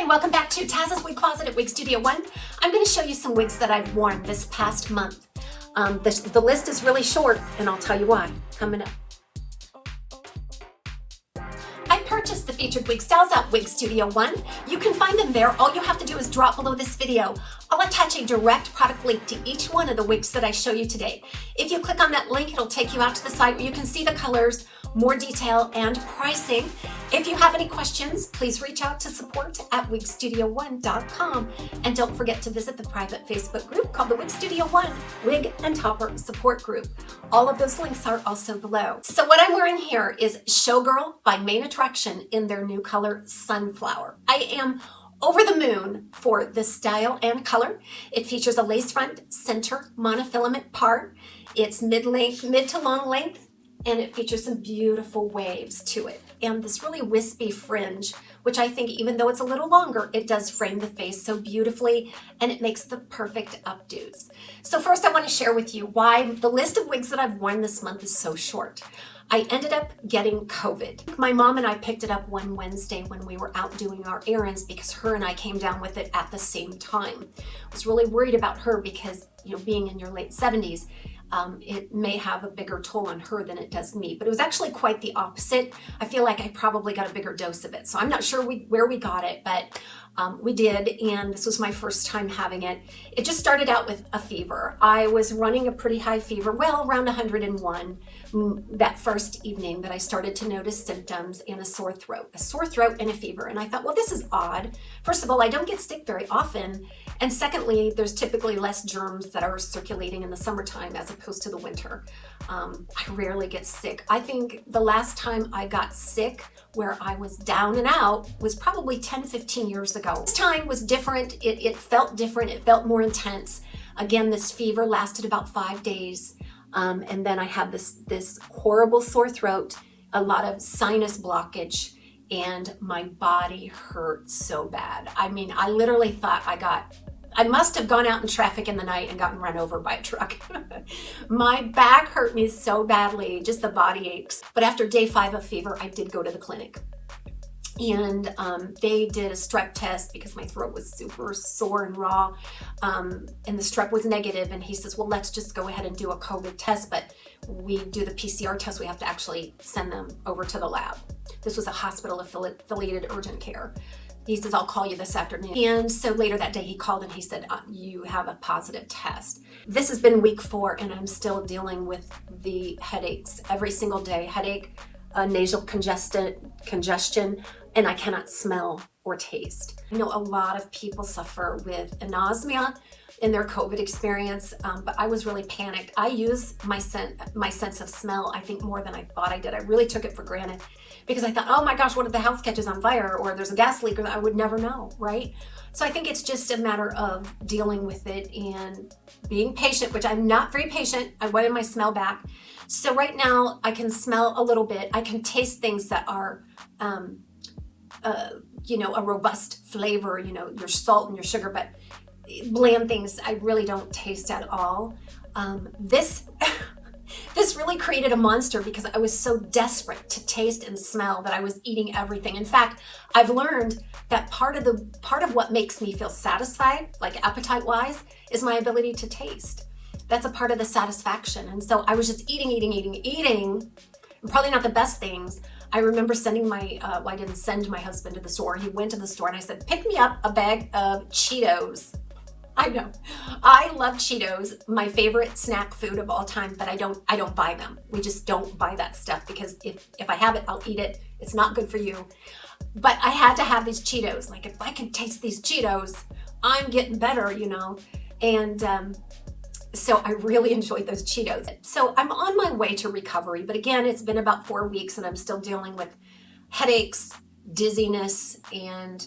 welcome back to TAZ's Wig Closet at Wig Studio One. I'm going to show you some wigs that I've worn this past month. The list is really short, and I'll tell you why coming up. I purchased the featured wig styles at Wig Studio One. You can find them there. All you have to do is drop below this video. I'll attach a direct product link to each one of the wigs that I show you today. If you click on that link, it'll take you out to the site where you can see the colors, more detail, and pricing. If you have any questions, please reach out to support@wigstudio1.com. And don't forget to visit the private Facebook group called the Wig Studio One Wig and Topper Support Group. All of those links are also below. So what I'm wearing here is Showgirl by Main Attraction in their new color Sunflower. I am over the moon for this style and color. It features a lace front center monofilament part. It's mid to long length, and it features some beautiful waves to it and this really wispy fringe, which I think even though it's a little longer, it does frame the face so beautifully, and it makes the perfect updos. So first I want to share with you why the list of wigs that I've worn this month is so short. I ended up getting COVID. My mom and I picked it up one Wednesday when we were out doing our errands because her and I came down with it at the same time. I was really worried about her because, you know, being in your late 70s, it may have a bigger toll on her than it does me, but it was actually quite the opposite. I feel like I probably got a bigger dose of it. So I'm not sure where we got it, but we did, and this was my first time having it. It just started out with a fever. I was running a pretty high fever, well, around 101 that first evening that I started to notice symptoms and a sore throat and a fever. And I thought, well, this is odd. First of all, I don't get sick very often. And secondly, there's typically less germs that are circulating in the summertime as opposed to the winter. I rarely get sick. I think the last time I got sick where I was down and out was probably 10, 15 years ago. This time was different. It felt different. It felt more intense. Again, this fever lasted about 5 days. And then I had this horrible sore throat, a lot of sinus blockage, and my body hurt so bad. I mean, I literally thought I must have gone out in traffic in the night and gotten run over by a truck. My back hurt me so badly, just the body aches. But after day 5 of fever, I did go to the clinic. And they did a strep test because my throat was super sore and raw. And the strep was negative. And he says, well, let's just go ahead and do a COVID test. But we do the PCR test, we have to actually send them over to the lab. This was a hospital affiliated urgent care. He says, I'll call you this afternoon. And so later that day he called and he said, you have a positive test. This has been week 4 and I'm still dealing with the headaches every single day. Headache, nasal congestion, and I cannot smell or taste. I know a lot of people suffer with anosmia in their COVID experience, but I was really panicked. I use my sense of smell, I think, more than I thought I did. I really took it for granted because I thought, oh my gosh, what if the house catches on fire or there's a gas leak, or I would never know, right? So I think it's just a matter of dealing with it and being patient, which I'm not very patient. I wanted my smell back. So right now I can smell a little bit. I can taste things that are, you know, a robust flavor, you know, your salt and your sugar, but bland things I really don't taste at all. This really created a monster because I was so desperate to taste and smell that I was eating everything. In fact, I've learned that part of what makes me feel satisfied, like appetite-wise, is my ability to taste. That's a part of the satisfaction. And so I was just eating, and probably not the best things. I remember sending I didn't send my husband to the store. He went to the store and I said, pick me up a bag of Cheetos. I know, I love Cheetos, my favorite snack food of all time, but I don't buy them. We just don't buy that stuff because if I have it, I'll eat it. It's not good for you. But I had to have these Cheetos. Like, if I can taste these Cheetos, I'm getting better, you know? And so I really enjoyed those Cheetos. So I'm on my way to recovery, but again, it's been about 4 weeks and I'm still dealing with headaches, dizziness, and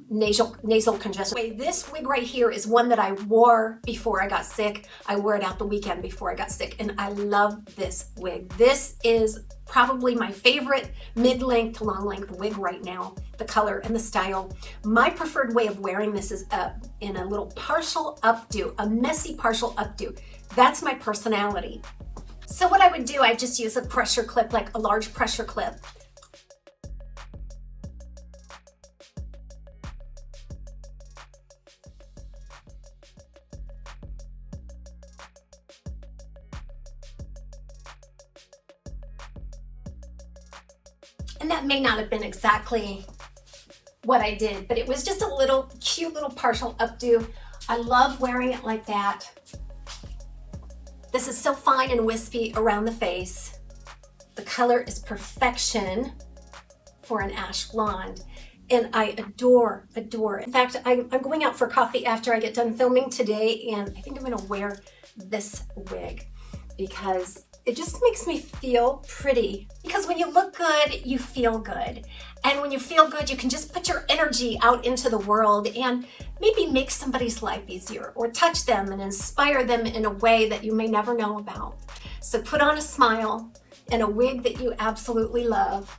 nasal congestion. This wig right here is one that I wore before I got sick. I wore it out the weekend before I got sick, and I love this wig. This is probably my favorite mid-length to long-length wig right now, the color and the style. My preferred way of wearing this is in a little partial updo, a messy partial updo. That's my personality. So what I would do, I just use a pressure clip, like a large pressure clip. And that may not have been exactly what I did, but it was just a little cute little partial updo. I love wearing it like that. This is so fine and wispy around the face. The color is perfection for an ash blonde. And I adore it. In fact, I'm going out for coffee after I get done filming today, and I think I'm gonna wear this wig because it just makes me feel pretty. Because when you look good, you feel good. And when you feel good, you can just put your energy out into the world and maybe make somebody's life easier or touch them and inspire them in a way that you may never know about. So put on a smile and a wig that you absolutely love.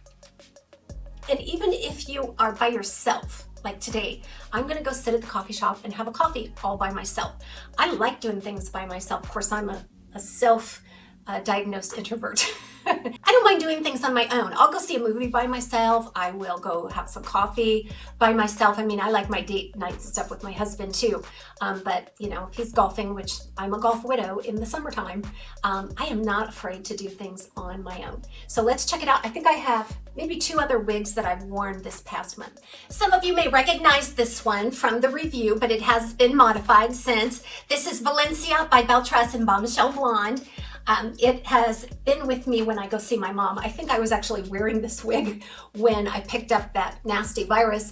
And even if you are by yourself, like today, I'm gonna go sit at the coffee shop and have a coffee all by myself. I like doing things by myself. Of course, I'm a self-diagnosed introvert. I don't mind doing things on my own. I'll go see a movie by myself. I will go have some coffee by myself. I mean, I like my date nights and stuff with my husband too. But you know, if he's golfing, which I'm a golf widow in the summertime, I am not afraid to do things on my own. So let's check it out. I think I have maybe 2 other wigs that I've worn this past month. Some of you may recognize this one from the review, but it has been modified since. This is Valencia by Belle Tress in Bombshell Blonde. It has been with me when I go see my mom. I think I was actually wearing this wig when I picked up that nasty virus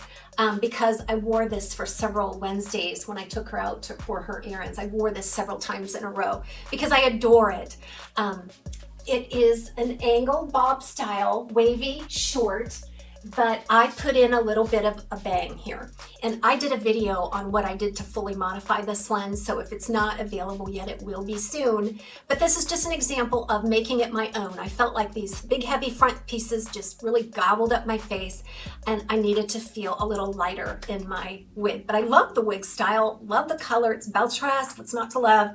because I wore this for several Wednesdays when I took her out for her errands. I wore this several times in a row because I adore it. It is an angle bob style, wavy, short, but I put in a little bit of a bang here. And I did a video on what I did to fully modify this one, so if it's not available yet, it will be soon. But this is just an example of making it my own. I felt like these big heavy front pieces just really gobbled up my face, and I needed to feel a little lighter in my wig. But I love the wig style, love the color. It's Belle Tress, what's not to love?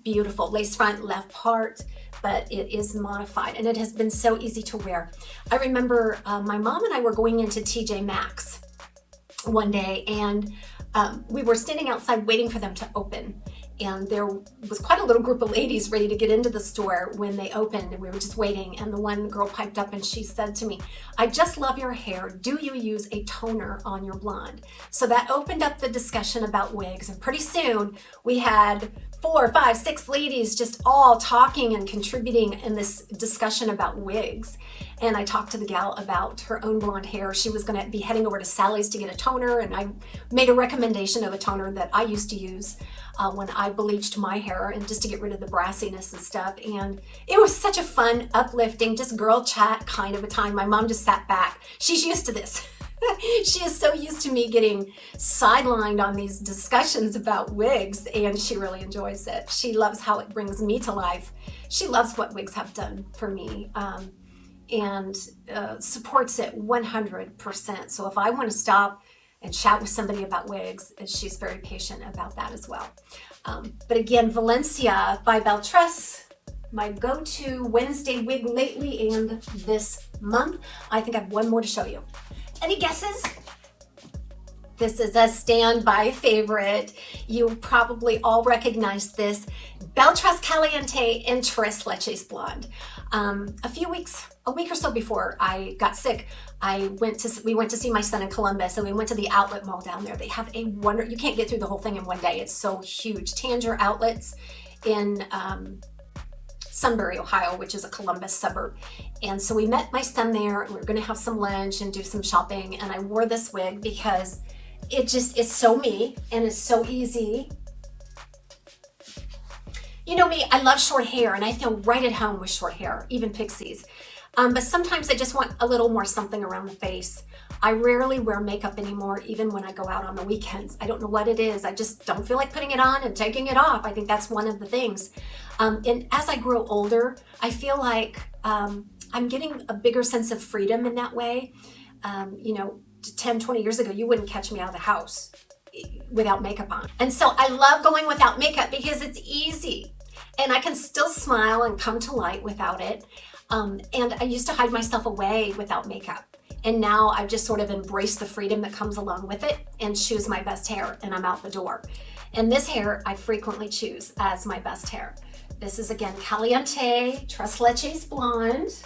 Beautiful lace front, left part, but it is modified and it has been so easy to wear. I remember my mom and I were going into TJ Maxx one day, and we were standing outside waiting for them to open. And there was quite a little group of ladies ready to get into the store when they opened, and we were just waiting. And the one girl piped up and she said to me, "I just love your hair. Do you use a toner on your blonde?" So that opened up the discussion about wigs. And pretty soon we had 4, 5, 6 ladies just all talking and contributing in this discussion about wigs. And I talked to the gal about her own blonde hair. She was gonna be heading over to Sally's to get a toner, and I made a recommendation of a toner that I used to use when I bleached my hair, and just to get rid of the brassiness and stuff. And it was such a fun, uplifting, just girl chat kind of a time. My mom just sat back. She's used to this. She is so used to me getting sidelined on these discussions about wigs, and she really enjoys it. She loves how it brings me to life. She loves what wigs have done for me, and supports it 100%. So if I want to stop and chat with somebody about wigs, she's very patient about that as well. But again, Valencia by Belle Tress, my go-to Wednesday wig lately and this month. I think I have one more to show you. Any guesses? This is a standby favorite. You probably all recognize this. Belle Tress Caliente in Tres Leches Blonde. A week or so before I got sick, we went to see my son in Columbus, and we went to the outlet mall down there. They have a you can't get through the whole thing in one day. It's so huge. Tanger Outlets in Sunbury, Ohio, which is a Columbus suburb. And so we met my son there, and we were gonna have some lunch and do some shopping, and I wore this wig because it's so me, and it's so easy. You know me, I love short hair, and I feel right at home with short hair, even pixies. But sometimes I just want a little more something around the face. I rarely wear makeup anymore, even when I go out on the weekends. I don't know what it is. I just don't feel like putting it on and taking it off. I think that's one of the things. And as I grow older, I feel like I'm getting a bigger sense of freedom in that way. You know, 10, 20 years ago, you wouldn't catch me out of the house without makeup on. And so I love going without makeup because it's easy. And I can still smile and come to light without it. And I used to hide myself away without makeup. And now I've just sort of embraced the freedom that comes along with it and choose my best hair, and I'm out the door. And this hair I frequently choose as my best hair. This is again Caliente Tres Leches Blonde.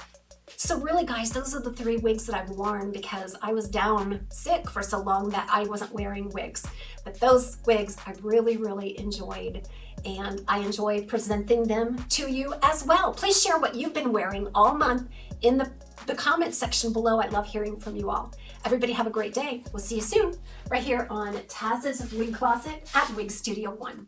So really guys, those are the 3 wigs that I've worn because I was down sick for so long that I wasn't wearing wigs. But those wigs I really, really enjoyed, and I enjoy presenting them to you as well. Please share what you've been wearing all month in the comment section below. I love hearing from you all. Everybody have a great day. We'll see you soon right here on Taz's Wig Closet at Wig Studio 1.